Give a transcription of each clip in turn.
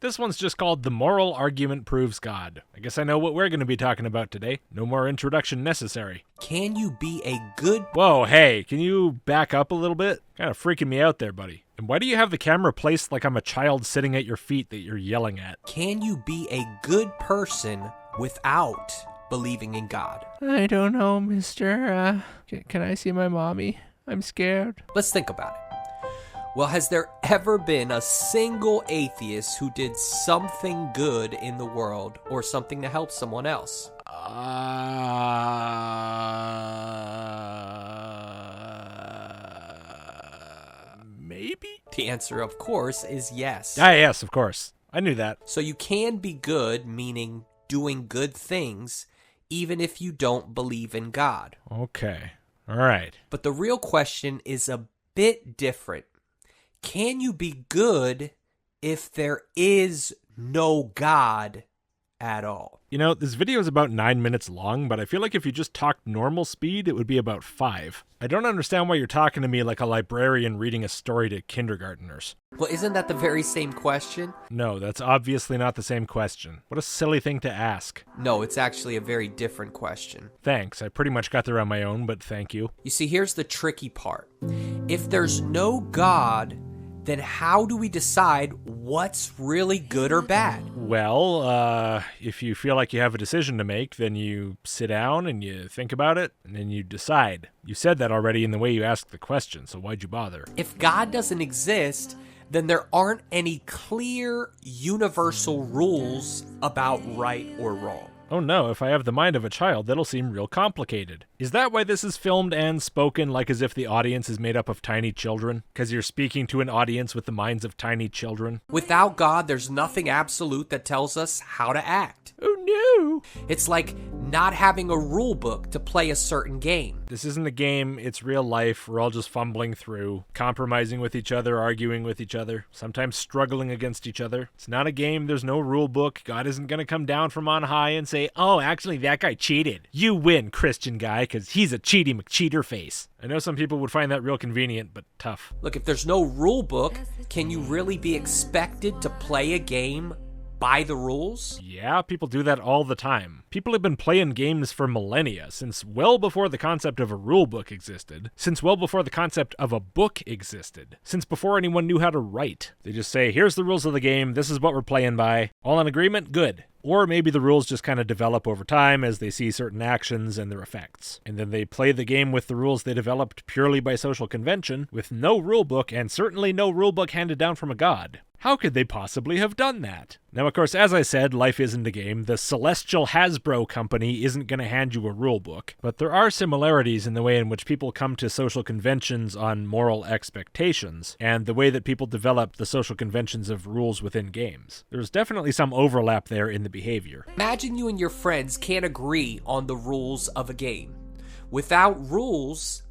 This one's just called The Moral Argument Proves God. I guess I know what we're going to be talking about today. No more introduction necessary. Can you be a good... Whoa, hey, can you back up a little bit? Kind of freaking me out there, buddy. And why do you have the camera placed like I'm a child sitting at your feet that you're yelling at? Can you be a good person without believing in God? I don't know, mister. Can I see my mommy? I'm scared. Let's think about it. Well, has there ever been a single atheist who did something good in the world or something to help someone else? Maybe? The answer, of course, is yes. Ah, yes, of course. I knew that. So you can be good, meaning doing good things, even if you don't believe in God. Okay. All right. But the real question is a bit different. Can you be good if there is no God at all? You know, this video is about 9 minutes long, but I feel like if you just talked normal speed, it would be about 5. I don't understand why you're talking to me like a librarian reading a story to kindergartners. Well, isn't that the very same question? No, that's obviously not the same question. What a silly thing to ask. No, it's actually a very different question. Thanks, I pretty much got there on my own, but thank you. You see, here's the tricky part. If there's no God, then how do we decide what's really good or bad? Well, if you feel like you have a decision to make, then you sit down and you think about it, and then you decide. You said that already in the way you asked the question, so why'd you bother? If God doesn't exist, then there aren't any clear universal rules about right or wrong. Oh no, if I have the mind of a child, that'll seem real complicated. Is that why this is filmed and spoken like as if the audience is made up of tiny children? Because you're speaking to an audience with the minds of tiny children? Without God, there's nothing absolute that tells us how to act. Oh no! It's like not having a rule book to play a certain game. This isn't a game, it's real life. We're all just fumbling through, compromising with each other, arguing with each other, sometimes struggling against each other. It's not a game, there's no rule book. God isn't gonna come down from on high and say, "Oh, actually, that guy cheated. You win, Christian guy, because he's a cheaty McCheater face." I know some people would find that real convenient, but tough. Look, if there's no rule book, can you really be expected to play a game by the rules? Yeah, people do that all the time. People have been playing games for millennia, since well before the concept of a rule book existed, since well before the concept of a book existed, since before anyone knew how to write. They just say, here's the rules of the game, this is what we're playing by. All in agreement? Good. Or maybe the rules just kind of develop over time as they see certain actions and their effects. And then they play the game with the rules they developed purely by social convention, with no rulebook and certainly no rulebook handed down from a god. How could they possibly have done that? Now, of course, as I said, life isn't a game. The celestial Hasbro company isn't going to hand you a rulebook. But there are similarities in the way in which people come to social conventions on moral expectations, and the way that people develop the social conventions of rules within games. There's definitely some overlap there in the behavior. Imagine you and your friends can't agree on the rules of a game. Without rules,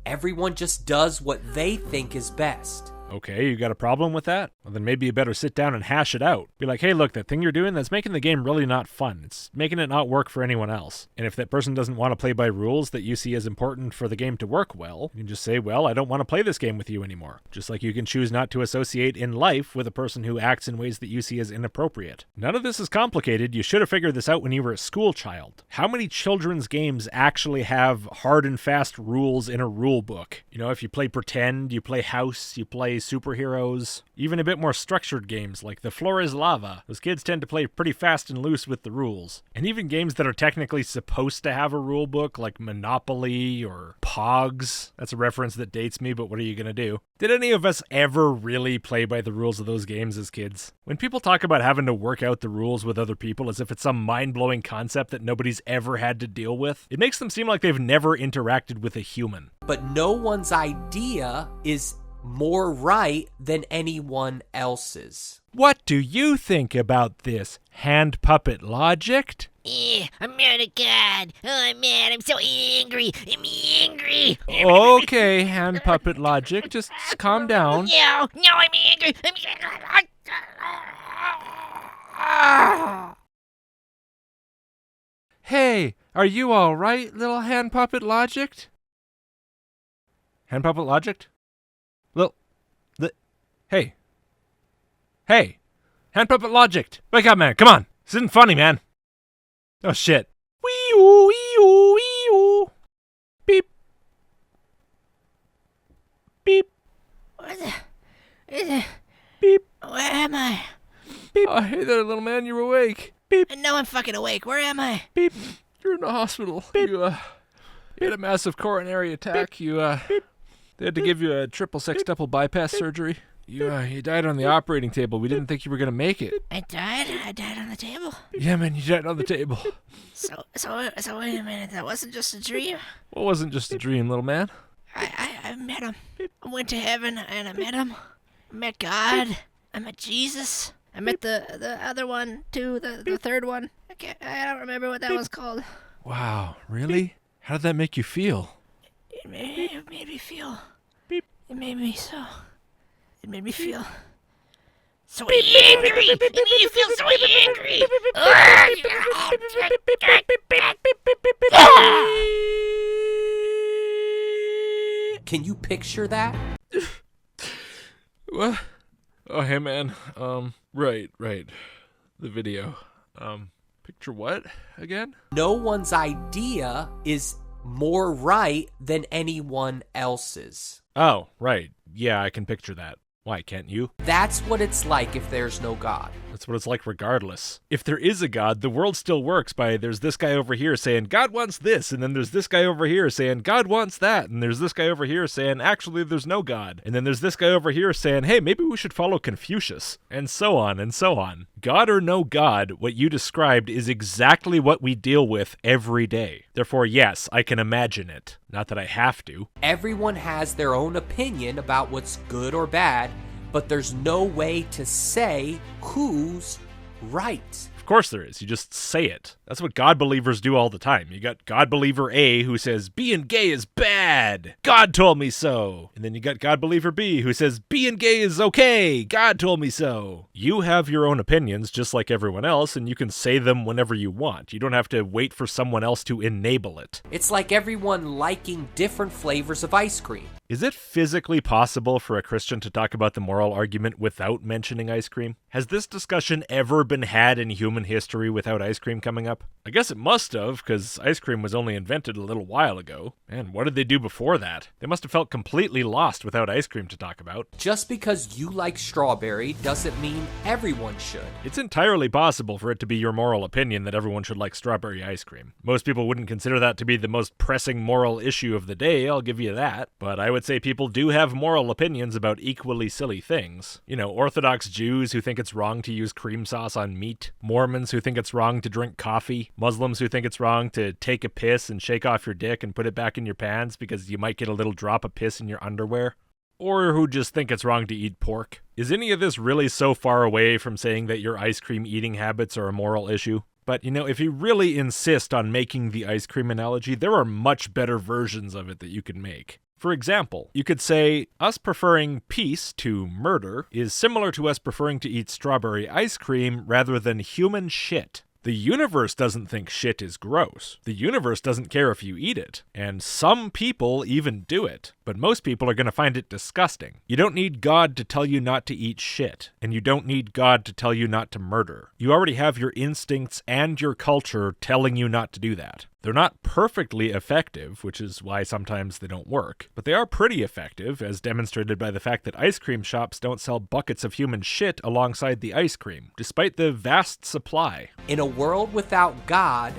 everyone just does what they think is best. Okay, you got a problem with that? Well, then maybe you better sit down and hash it out. Be like, hey, look, that thing you're doing, that's making the game really not fun. It's making it not work for anyone else. And if that person doesn't want to play by rules that you see as important for the game to work well, you can just say, well, I don't want to play this game with you anymore. Just like you can choose not to associate in life with a person who acts in ways that you see as inappropriate. None of this is complicated. You should have figured this out when you were a school child. How many children's games actually have hard and fast rules in a rule book? You know, if you play pretend, you play house, you play superheroes, even a bit more structured games like The Floor is Lava. Those kids tend to play pretty fast and loose with the rules. And even games that are technically supposed to have a rule book like Monopoly or Pogs. That's a reference that dates me, but what are you gonna do? Did any of us ever really play by the rules of those games as kids? When people talk about having to work out the rules with other people as if it's some mind-blowing concept that nobody's ever had to deal with, it makes them seem like they've never interacted with a human. But no one's idea is more right than anyone else's. What do you think about this, hand puppet Logicked? I'm mad at God. Oh, I'm mad. I'm so angry. I'm angry. Okay, hand puppet Logic, just calm down. No, I'm angry. Hey, are you all right, little hand puppet Logicked? Hand puppet Logicked? Hey. Hey. Hand puppet Logicked. Wake up, man. Come on. This isn't funny, man. Oh, shit. Wee-oo, wee-oo, wee-oo. Beep. Beep. Beep. Where am I? Beep. Oh, hey there, little man. You're awake. Beep. No, I'm fucking awake. Where am I? Beep. You're in the hospital. Beep. You had a massive coronary attack. You they had to give you a triple sextuple bypass surgery. You died on the operating table. We didn't think you were gonna make it. I died? I died on the table? Yeah, man, you died on the table. So wait a minute. That wasn't just a dream? What wasn't just a dream, little man? I met him. I went to heaven and I met him. I met God. I met Jesus. I met the other one too, the third one. I don't remember what that was called. Wow, really? How did that make you feel? It made me feel. It made me so. It made me feel so angry. It made me feel so angry. Can you picture that? What? Oh, hey, man. Right. The video. Picture what again? No one's idea is more right than anyone else's. Oh, right. Yeah, I can picture that. Why, can't you? That's what it's like if there's no God. That's what it's like regardless. If there is a God, the world still works by there's this guy over here saying, God wants this, and then there's this guy over here saying, God wants that, and there's this guy over here saying, actually, there's no God. And then there's this guy over here saying, hey, maybe we should follow Confucius, and so on and so on. God or no God, what you described is exactly what we deal with every day. Therefore, yes, I can imagine it. Not that I have to. Everyone has their own opinion about what's good or bad, but there's no way to say who's right. Of course there is. You just say it. That's what God believers do all the time. You got God believer A who says being gay is bad. God told me so. And then you got God believer B who says being gay is okay. God told me so. You have your own opinions just like everyone else, and you can say them whenever you want. You don't have to wait for someone else to enable it. It's like everyone liking different flavors of ice cream. Is it physically possible for a Christian to talk about the moral argument without mentioning ice cream? Has this discussion ever been had in human history without ice cream coming up? I guess it must have, because ice cream was only invented a little while ago. And what did they do before that? They must have felt completely lost without ice cream to talk about. Just because you like strawberry doesn't mean everyone should. It's entirely possible for it to be your moral opinion that everyone should like strawberry ice cream. Most people wouldn't consider that to be the most pressing moral issue of the day, I'll give you that. But I would say people do have moral opinions about equally silly things. You know, Orthodox Jews who think it's wrong to use cream sauce on meat, Mormons who think it's wrong to drink coffee, Muslims who think it's wrong to take a piss and shake off your dick and put it back in your pants because you might get a little drop of piss in your underwear, or who just think it's wrong to eat pork. Is any of this really so far away from saying that your ice cream eating habits are a moral issue? But, you know, if you really insist on making the ice cream analogy, there are much better versions of it that you can make. For example, you could say, us preferring peace to murder is similar to us preferring to eat strawberry ice cream rather than human shit. The universe doesn't think shit is gross. The universe doesn't care if you eat it. And some people even do it. But most people are going to find it disgusting. You don't need God to tell you not to eat shit. And you don't need God to tell you not to murder. You already have your instincts and your culture telling you not to do that. They're not perfectly effective, which is why sometimes they don't work, but they are pretty effective, as demonstrated by the fact that ice cream shops don't sell buckets of human shit alongside the ice cream, despite the vast supply. In a world without God,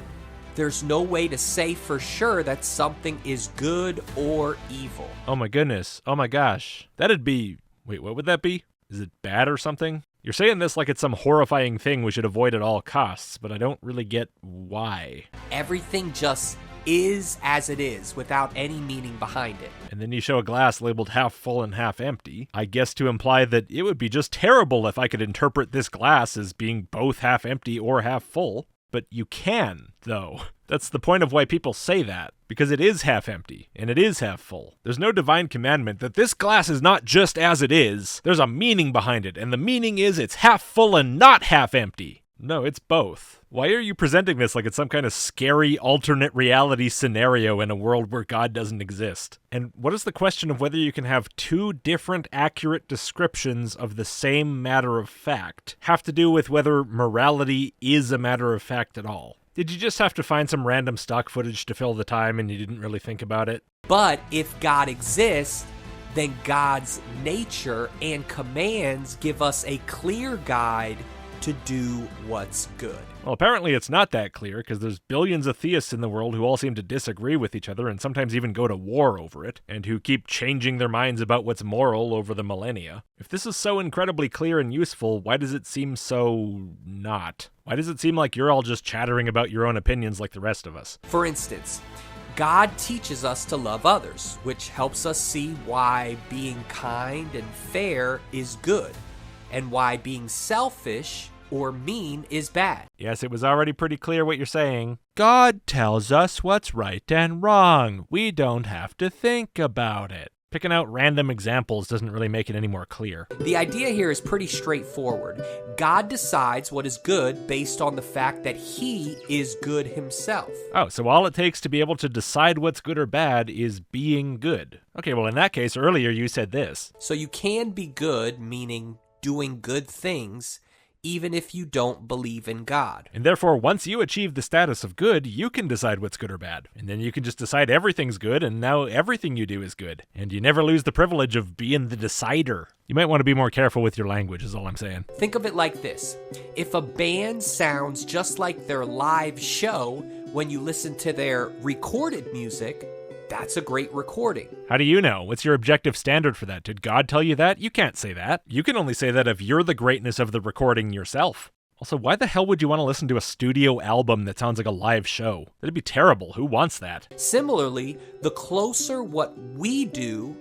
there's no way to say for sure that something is good or evil. Oh my goodness. Oh my gosh. That'd be... Wait, what would that be? Is it bad or something? You're saying this like it's some horrifying thing we should avoid at all costs, but I don't really get why. Everything just is as it is without any meaning behind it. And then you show a glass labeled half full and half empty, I guess to imply that it would be just terrible if I could interpret this glass as being both half empty or half full. But you can, though. That's the point of why people say that, because it is half empty, and it is half full. There's no divine commandment that this glass is not just as it is. There's a meaning behind it, and the meaning is it's half full and not half empty. No, it's both. Why are you presenting this like it's some kind of scary alternate reality scenario in a world where God doesn't exist? And what is the question of whether you can have two different accurate descriptions of the same matter of fact have to do with whether morality is a matter of fact at all? Did you just have to find some random stock footage to fill the time and you didn't really think about it? But if God exists, then God's nature and commands give us a clear guide to do what's good. Well, apparently it's not that clear, because there's billions of theists in the world who all seem to disagree with each other and sometimes even go to war over it, and who keep changing their minds about what's moral over the millennia. If this is so incredibly clear and useful, why does it seem so not? Why does it seem like you're all just chattering about your own opinions like the rest of us? For instance, God teaches us to love others, which helps us see why being kind and fair is good, and why being selfish or mean is bad. Yes, it was already pretty clear what you're saying. God tells us what's right and wrong. We don't have to think about it. Picking out random examples doesn't really make it any more clear. The idea here is pretty straightforward. God decides what is good based on the fact that he is good himself. Oh, so all it takes to be able to decide what's good or bad is being good. Okay, well in that case, earlier you said this. So you can be good, meaning doing good things, even if you don't believe in God. And therefore, once you achieve the status of good, you can decide what's good or bad. And then you can just decide everything's good, and now everything you do is good. And you never lose the privilege of being the decider. You might want to be more careful with your language, is all I'm saying. Think of it like this. If a band sounds just like their live show when you listen to their recorded music, that's a great recording. How do you know? What's your objective standard for that? Did God tell you that? You can't say that. You can only say that if you're the greatness of the recording yourself. Also, why the hell would you want to listen to a studio album that sounds like a live show? That'd be terrible. Who wants that? Similarly, the closer what we do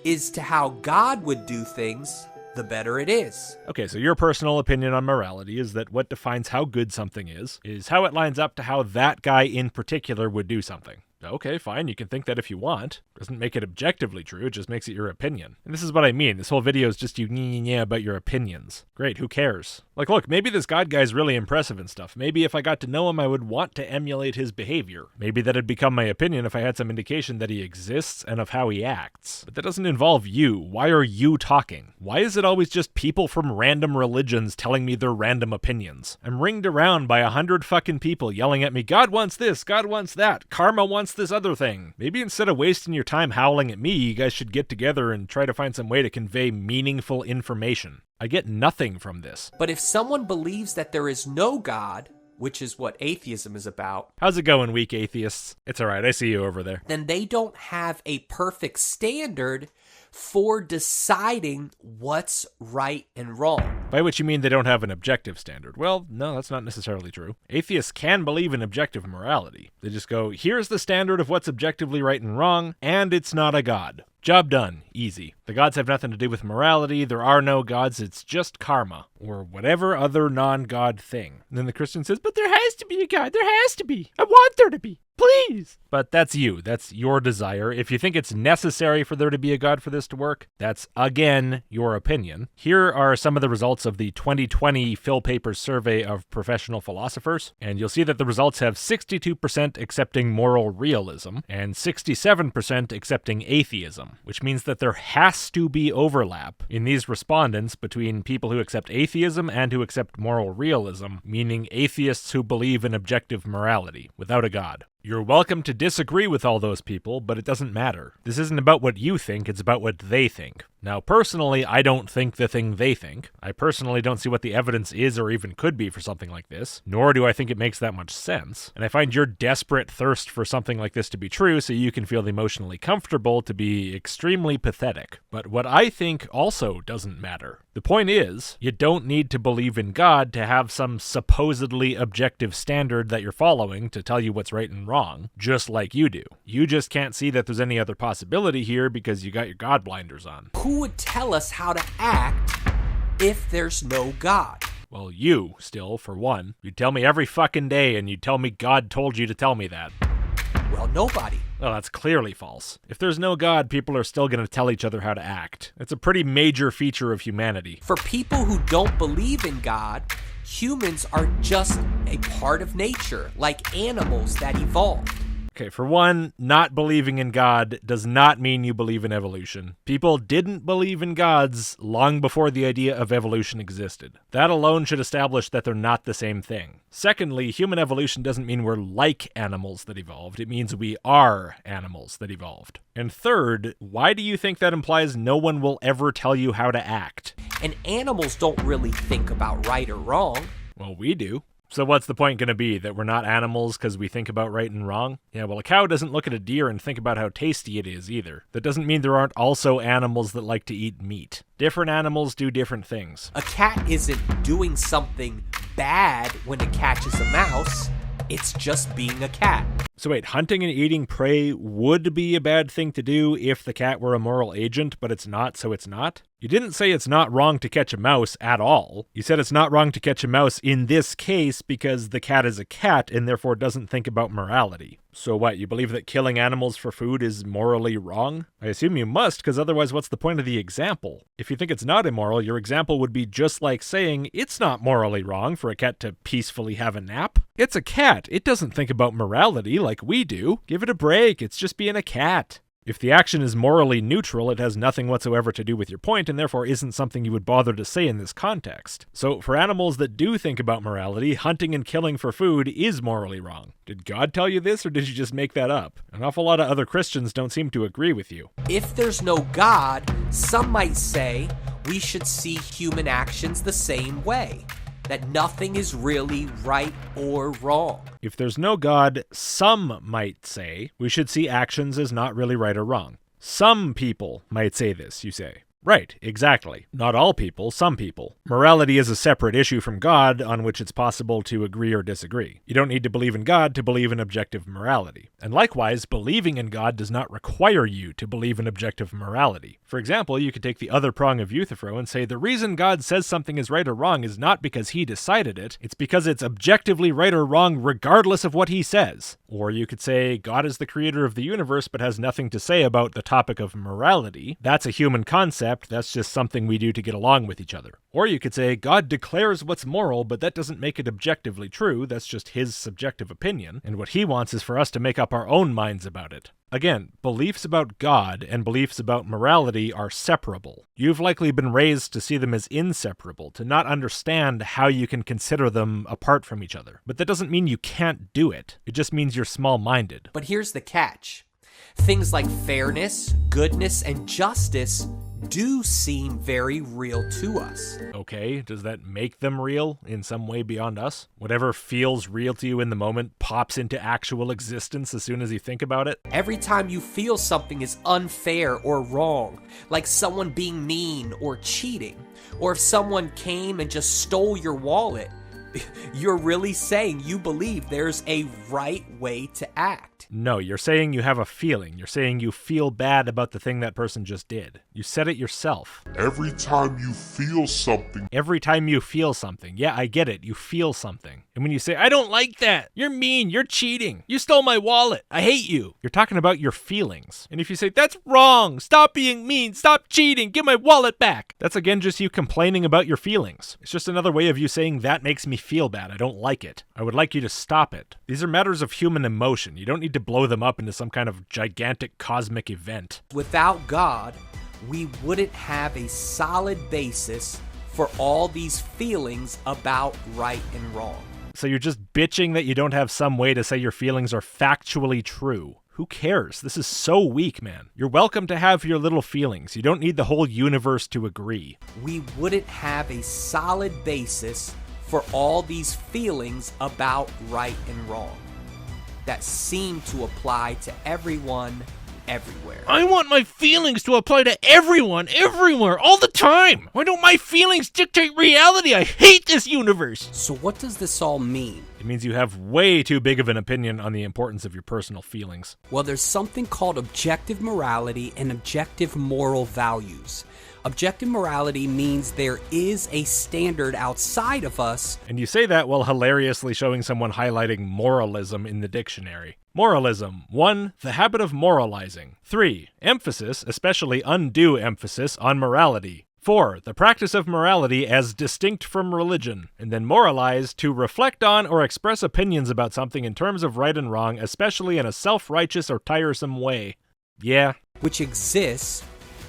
is to how God would do things, the better it is. Okay, so your personal opinion on morality is that what defines how good something is how it lines up to how that guy in particular would do something. Okay, fine, you can think that if you want. Doesn't make it objectively true, it just makes it your opinion. And this is what I mean, this whole video is just you about your opinions. Great, who cares? Like, look, maybe this God guy's really impressive and stuff. Maybe if I got to know him, I would want to emulate his behavior. Maybe that'd become my opinion if I had some indication that he exists and of how he acts. But that doesn't involve you. Why are you talking? Why is it always just people from random religions telling me their random opinions? I'm ringed around by 100 fucking people yelling at me, God wants this, God wants that, karma wants this other thing. Maybe instead of wasting your time howling at me, you guys should get together and try to find some way to convey meaningful information. I get nothing from this. But if someone believes that there is no God, which is what atheism is about. How's it going, weak atheists? It's alright, I see you over there. Then they don't have a perfect standard for deciding what's right and wrong. By which you mean they don't have an objective standard. Well, no, that's not necessarily true. Atheists can believe in objective morality. They just go, here's the standard of what's objectively right and wrong, and it's not a god. Job done. Easy. The gods have nothing to do with morality. There are no gods. It's just karma. Or whatever other non-god thing. And then the Christian says, but there has to be a god. There has to be. I want there to be. Please. But that's you. That's your desire. If you think it's necessary for there to be a god for this to work, that's, again, your opinion. Here are some of the results of the 2020 Phil Papers survey of professional philosophers. And you'll see that the results have 62% accepting moral realism and 67% accepting atheism, which means that there has to be overlap in these respondents between people who accept atheism and who accept moral realism, meaning atheists who believe in objective morality, without a god. You're welcome to disagree with all those people, but it doesn't matter. This isn't about what you think, it's about what they think. Now, personally, I don't think the thing they think. I personally don't see what the evidence is or even could be for something like this, nor do I think it makes that much sense. And I find your desperate thirst for something like this to be true so you can feel emotionally comfortable to be extremely pathetic. But what I think also doesn't matter. The point is, you don't need to believe in God to have some supposedly objective standard that you're following to tell you what's right and wrong, just like you do. You just can't see that there's any other possibility here because you got your God blinders on. Who would tell us how to act if there's no God? Well, you, still, for one. You'd tell me every fucking day and you'd tell me God told you to tell me that. Well, nobody. Well, that's clearly false. If there's no God, people are still going to tell each other how to act. It's a pretty major feature of humanity. For people who don't believe in God, Humans are just a part of nature, like animals that evolved. Okay, for one, not believing in God does not mean you believe in evolution. People didn't believe in gods long before the idea of evolution existed. That alone should establish that they're not the same thing. Secondly, human evolution doesn't mean we're like animals that evolved. It means we are animals that evolved. And third, why do you think that implies no one will ever tell you how to act? And animals don't really think about right or wrong. Well, we do. So what's the point going to be? That we're not animals because we think about right and wrong? Yeah, well, a cow doesn't look at a deer and think about how tasty it is either. That doesn't mean there aren't also animals that like to eat meat. Different animals do different things. A cat isn't doing something bad when it catches a mouse. It's just being a cat. So wait, hunting and eating prey would be a bad thing to do if the cat were a moral agent, but it's not, so it's not? You didn't say it's not wrong to catch a mouse at all. You said it's not wrong to catch a mouse in this case because the cat is a cat and therefore doesn't think about morality. So what, you believe that killing animals for food is morally wrong? I assume you must, because otherwise what's the point of the example? If you think it's not immoral, your example would be just like saying it's not morally wrong for a cat to peacefully have a nap. It's a cat. It doesn't think about morality like we do. Give it a break. It's just being a cat. If the action is morally neutral, it has nothing whatsoever to do with your point and therefore isn't something you would bother to say in this context. So for animals that do think about morality, hunting and killing for food is morally wrong. Did God tell you this or did you just make that up? An awful lot of other Christians don't seem to agree with you. If there's no God, some might say we should see human actions the same way. That nothing is really right or wrong. If there's no God, some might say we should see actions as not really right or wrong. Some people might say this, you say. Right, exactly. Not all people, some people. Morality is a separate issue from God on which it's possible to agree or disagree. You don't need to believe in God to believe in objective morality. And likewise, believing in God does not require you to believe in objective morality. For example, you could take the other prong of Euthyphro and say the reason God says something is right or wrong is not because he decided it, it's because it's objectively right or wrong regardless of what he says. Or you could say God is the creator of the universe but has nothing to say about the topic of morality. That's a human concept. That's just something we do to get along with each other. Or you could say, God declares what's moral, but that doesn't make it objectively true. That's just his subjective opinion. And what he wants is for us to make up our own minds about it. Again, beliefs about God and beliefs about morality are separable. You've likely been raised to see them as inseparable, to not understand how you can consider them apart from each other. But that doesn't mean you can't do it. It just means you're small-minded. But here's the catch. Things like fairness, goodness, and justice do seem very real to us. Okay, does that make them real in some way beyond us? Whatever feels real to you in the moment pops into actual existence as soon as you think about it? Every time you feel something is unfair or wrong, like someone being mean or cheating, or if someone came and just stole your wallet, you're really saying you believe there's a right way to act. No, you're saying you have a feeling. You're saying you feel bad about the thing that person just did. You said it yourself. Every time you feel something. Every time you feel something. Yeah, I get it. You feel something. And when you say, I don't like that, you're mean, you're cheating, you stole my wallet, I hate you, you're talking about your feelings. And if you say, that's wrong, stop being mean, stop cheating, give my wallet back, that's again just you complaining about your feelings. It's just another way of you saying, that makes me feel bad, I don't like it. I would like you to stop it. These are matters of human emotion. You don't need to blow them up into some kind of gigantic cosmic event. Without God, we wouldn't have a solid basis for all these feelings about right and wrong. So you're just bitching that you don't have some way to say your feelings are factually true. Who cares? This is so weak, man. You're welcome to have your little feelings. You don't need the whole universe to agree. We wouldn't have a solid basis for all these feelings about right and wrong that seem to apply to everyone, everywhere. I want my feelings to apply to everyone, everywhere, all the time. Why don't my feelings dictate reality? I hate this universe. So what does this all mean? It means you have way too big of an opinion on the importance of your personal feelings. Well, there's something called objective morality and objective moral values. Objective morality means there is a standard outside of us. And you say that while hilariously showing someone highlighting moralism in the dictionary. Moralism. 1. The habit of moralizing. 3. Emphasis, especially undue emphasis, on morality. 4. The practice of morality as distinct from religion. And then moralize, to reflect on or express opinions about something in terms of right and wrong, especially in a self-righteous or tiresome way. Yeah. Which exists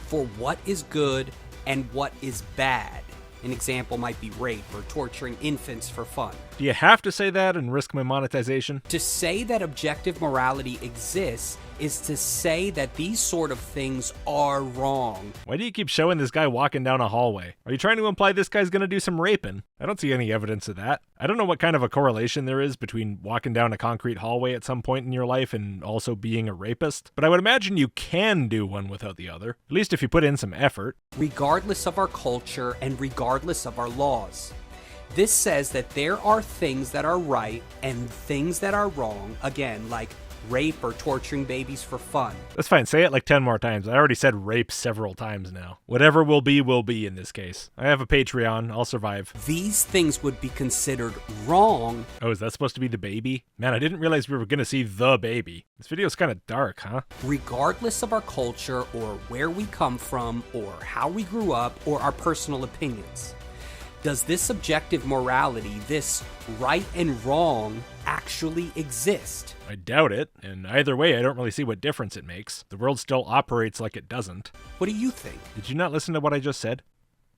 for what is good and what is bad. An example might be rape or torturing infants for fun. Do you have to say that and risk my monetization? To say that objective morality exists is to say that these sort of things are wrong. Why do you keep showing this guy walking down a hallway? Are you trying to imply this guy's gonna do some raping? I don't see any evidence of that. I don't know what kind of a correlation there is between walking down a concrete hallway at some point in your life and also being a rapist, but I would imagine you can do one without the other, at least if you put in some effort. Regardless of our culture and regardless of our laws. This says that there are things that are right and things that are wrong, again, like rape or torturing babies for fun. That's fine, say it like 10 more times. I already said rape several times now. Whatever will be in this case. I have a Patreon, I'll survive. These things would be considered wrong. Oh, is that supposed to be the baby? Man, I didn't realize we were gonna see the baby. This video's kind of dark, huh? Regardless of our culture or where we come from or how we grew up or our personal opinions. Does this objective morality, this right and wrong, actually exist? I doubt it, and either way, I don't really see what difference it makes. The world still operates like it doesn't. What do you think? Did you not listen to what I just said?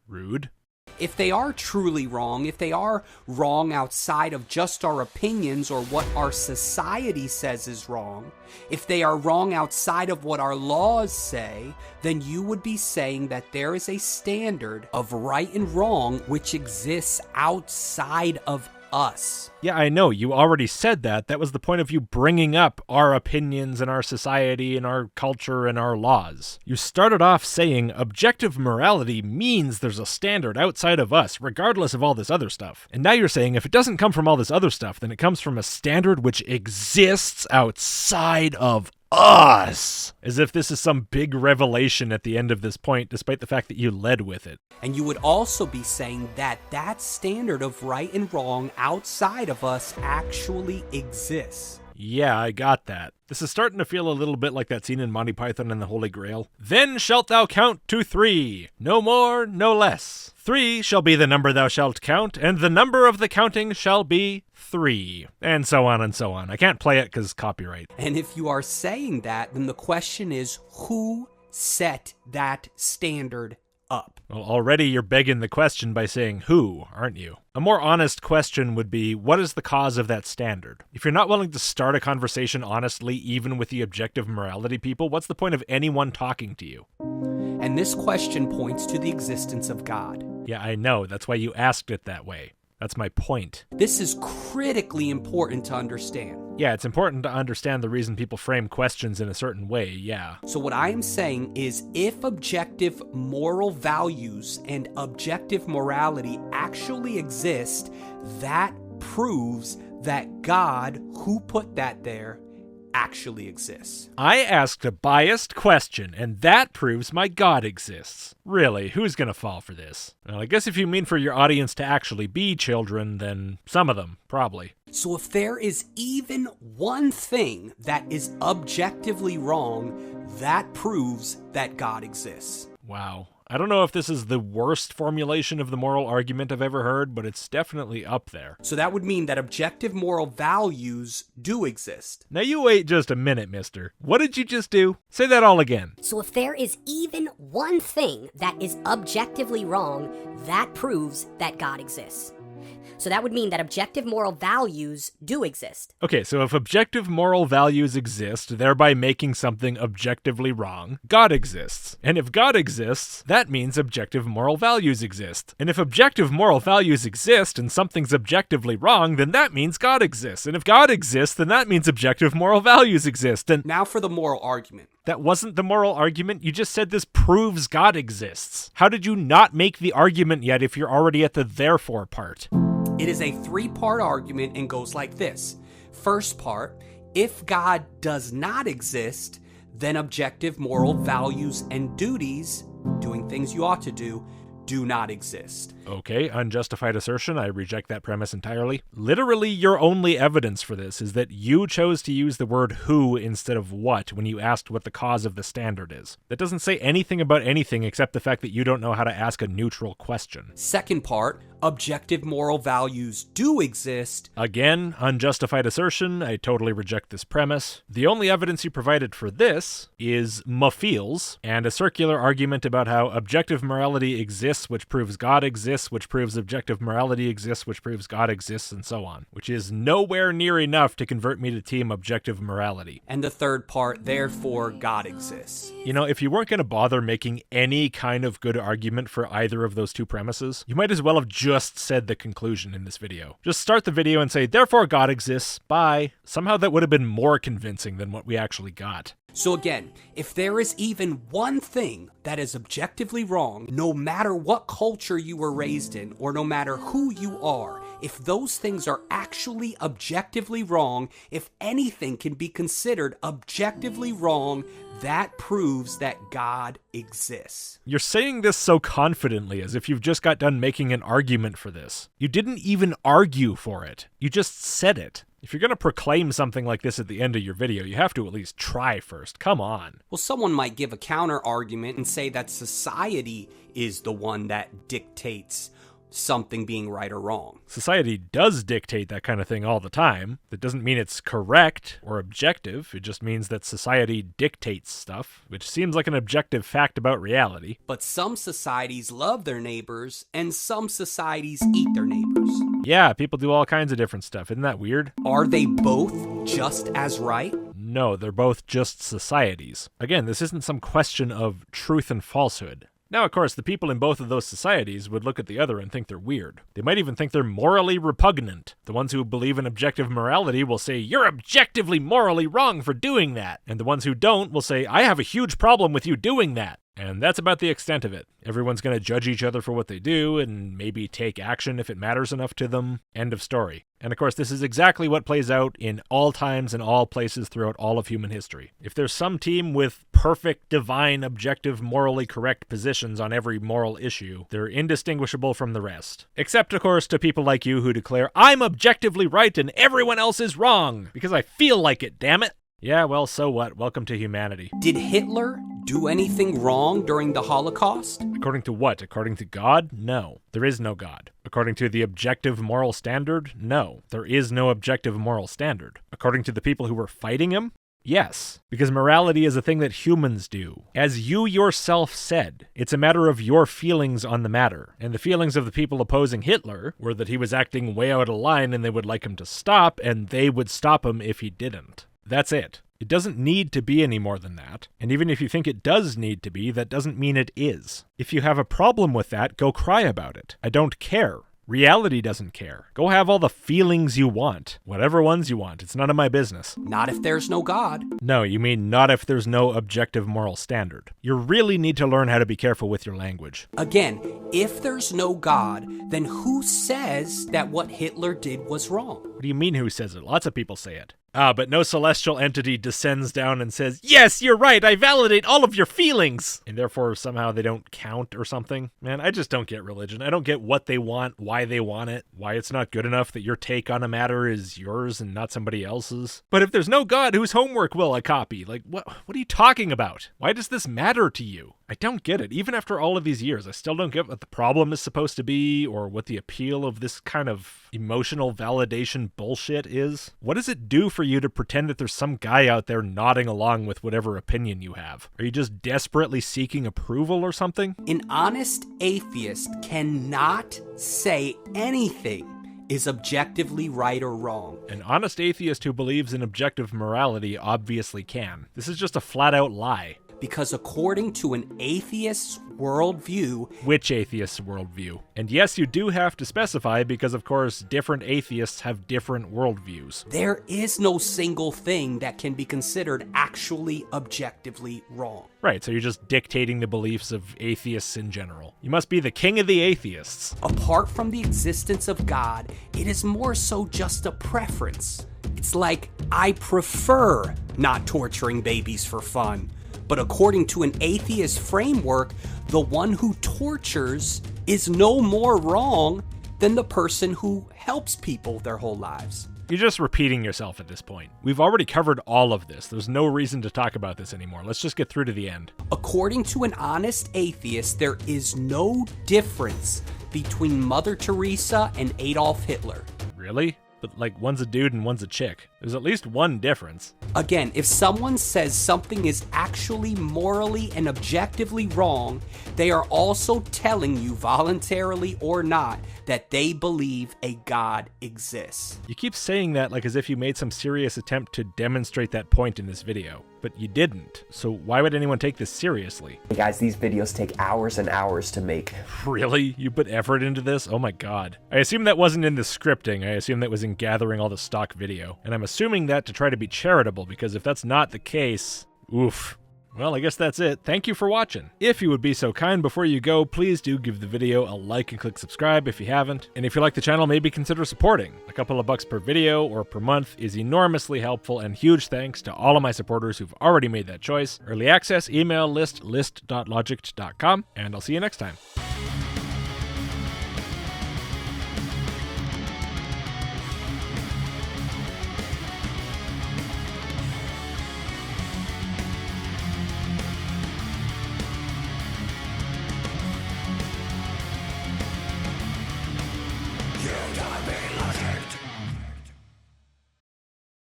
Rude. If they are truly wrong, if they are wrong outside of just our opinions or what our society says is wrong, if they are wrong outside of what our laws say, then you would be saying that there is a standard of right and wrong which exists outside of us. Yeah, I know. You already said that. That was the point of you bringing up our opinions and our society and our culture and our laws. You started off saying objective morality means there's a standard outside of us, regardless of all this other stuff. And now you're saying if it doesn't come from all this other stuff, then it comes from a standard which exists outside of us. As if this is some big revelation at the end of this point, despite the fact that you led with it. And you would also be saying that that standard of right and wrong outside of us actually exists. Yeah, I got that. This is starting to feel a little bit like that scene in Monty Python and the Holy Grail. Then shalt thou count to 3, no more, no less. 3 shall be the number thou shalt count, and the number of the counting shall be 3. And so on and so on. I can't play it because copyright. And if you are saying that, then the question is, who set that standard up? Well, already you're begging the question by saying who, aren't you? A more honest question would be, what is the cause of that standard? If you're not willing to start a conversation honestly, even with the objective morality people, what's the point of anyone talking to you? And this question points to the existence of God. Yeah, I know. That's why you asked it that way. That's my point. This is critically important to understand. Yeah, it's important to understand the reason people frame questions in a certain way, yeah. So what I am saying is if objective moral values and objective morality actually exist, that proves that God, who put that there, actually exists. I asked a biased question, and that proves my God exists. Really, who's gonna fall for this? Well, I guess if you mean for your audience to actually be children, then some of them, probably. So if there is even one thing that is objectively wrong, that proves that God exists. Wow. I don't know if this is the worst formulation of the moral argument I've ever heard, but it's definitely up there. So that would mean that objective moral values do exist. Now you wait just a minute, mister. What did you just do? Say that all again. So if there is even one thing that is objectively wrong, that proves that God exists. So that would mean that objective moral values do exist. Okay, so if objective moral values exist, thereby making something objectively wrong, God exists. And if God exists, that means objective moral values exist. And if objective moral values exist and something's objectively wrong, then that means God exists. And if God exists, then that means objective moral values exist. And now for the moral argument. That wasn't the moral argument. You just said this proves God exists. How did you not make the argument yet if you're already at the therefore part? It is a 3-part argument and goes like this. First part, if God does not exist, then objective moral values and duties, doing things you ought to do do not exist. Okay, unjustified assertion. I reject that premise entirely. Literally, your only evidence for this is that you chose to use the word who instead of what when you asked what the cause of the standard is. That doesn't say anything about anything except the fact that you don't know how to ask a neutral question. Second part, objective moral values do exist. Again, unjustified assertion. I totally reject this premise. The only evidence you provided for this is feels and a circular argument about how objective morality exists, which proves God exists, which proves objective morality exists, which proves God exists, and so on, which is nowhere near enough to convert me to team objective morality. And the third part, therefore God exists. You know, if you weren't going to bother making any kind of good argument for either of those two premises, you might as well have just said the conclusion in this video. Just start the video and say, therefore God exists, bye. Somehow that would have been more convincing than what we actually got. So again, if there is even one thing that is objectively wrong, no matter what culture you were raised in, or no matter who you are, if those things are actually objectively wrong, if anything can be considered objectively wrong, that proves that God exists. You're saying this so confidently, as if you've just got done making an argument for this. You didn't even argue for it. You just said it. If you're going to proclaim something like this at the end of your video, you have to at least try first. Come on. Well, someone might give a counter argument and say that society is the one that dictates something being right or wrong. Society does dictate that kind of thing all the time. That doesn't mean it's correct or objective. It just means that society dictates stuff, which seems like an objective fact about reality. But some societies love their neighbors, and some societies eat their neighbors. Yeah, people do all kinds of different stuff. Isn't that weird? Are they both just as right? No, they're both just societies. Again, this isn't some question of truth and falsehood. Now, of course, the people in both of those societies would look at the other and think they're weird. They might even think they're morally repugnant. The ones who believe in objective morality will say, you're objectively morally wrong for doing that. And the ones who don't will say, I have a huge problem with you doing that. And that's about the extent of it. Everyone's going to judge each other for what they do and maybe take action if it matters enough to them. End of story. And of course, this is exactly what plays out in all times and all places throughout all of human history. If there's some team with perfect, divine, objective, morally correct positions on every moral issue, they're indistinguishable from the rest. Except, of course, to people like you who declare, I'm objectively right and everyone else is wrong, because I feel like it, damn it. Yeah, well, so what? Welcome to humanity. Did Hitler do anything wrong during the Holocaust? According to what? According to God? No. There is no God. According to the objective moral standard? No. There is no objective moral standard. According to the people who were fighting him? Yes. Because morality is a thing that humans do. As you yourself said, it's a matter of your feelings on the matter. And the feelings of the people opposing Hitler were that he was acting way out of line and they would like him to stop, and they would stop him if he didn't. That's it. It doesn't need to be any more than that. And even if you think it does need to be, that doesn't mean it is. If you have a problem with that, go cry about it. I don't care. Reality doesn't care. Go have all the feelings you want. Whatever ones you want. It's none of my business. Not if there's no God. No, you mean not if there's no objective moral standard. You really need to learn how to be careful with your language. Again, if there's no God, then who says that what Hitler did was wrong? What do you mean who says it? Lots of people say it. But no celestial entity descends down and says, yes, you're right, I validate all of your feelings! And therefore somehow they don't count or something. Man, I just don't get religion. I don't get what they want, why they want it, why it's not good enough that your take on a matter is yours and not somebody else's. But if there's no God, whose homework will I copy? Like, what are you talking about? Why does this matter to you? I don't get it. Even after all of these years, I still don't get what the problem is supposed to be or what the appeal of this kind of emotional validation bullshit is. What does it do for you to pretend that there's some guy out there nodding along with whatever opinion you have? Are you just desperately seeking approval or something? An honest atheist cannot say anything is objectively right or wrong. An honest atheist who believes in objective morality obviously can. This is just a flat-out lie. Because according to an atheist's worldview... Which atheist's worldview? And yes, you do have to specify because, of course, different atheists have different worldviews. There is no single thing that can be considered actually objectively wrong. Right, so you're just dictating the beliefs of atheists in general. You must be the king of the atheists. Apart from the existence of God, it is more so just a preference. It's like, I prefer not torturing babies for fun. But according to an atheist framework, the one who tortures is no more wrong than the person who helps people their whole lives. You're just repeating yourself at this point. We've already covered all of this. There's no reason to talk about this anymore. Let's just get through to the end. According to an honest atheist, there is no difference between Mother Teresa and Adolf Hitler. Really? But like, one's a dude and one's a chick. There's at least one difference. Again, if someone says something is actually morally and objectively wrong, they are also telling you, voluntarily or not, that they believe a God exists. You keep saying that like as if you made some serious attempt to demonstrate that point in this video, but you didn't. So why would anyone take this seriously? Hey guys, these videos take hours and hours to make. Really? You put effort into this? Oh my god. I assume that wasn't in the scripting. I assume that was in gathering all the stock video. And I'm assuming that to try to be charitable, because if that's not the case, oof. Well, I guess that's it. Thank you for watching. If you would be so kind before you go, please do give the video a like and click subscribe if you haven't. And if you like the channel, maybe consider supporting. A couple of bucks per video or per month is enormously helpful, and huge thanks to all of my supporters who've already made that choice. Early access, email list, list.logicked.com, and I'll see you next time.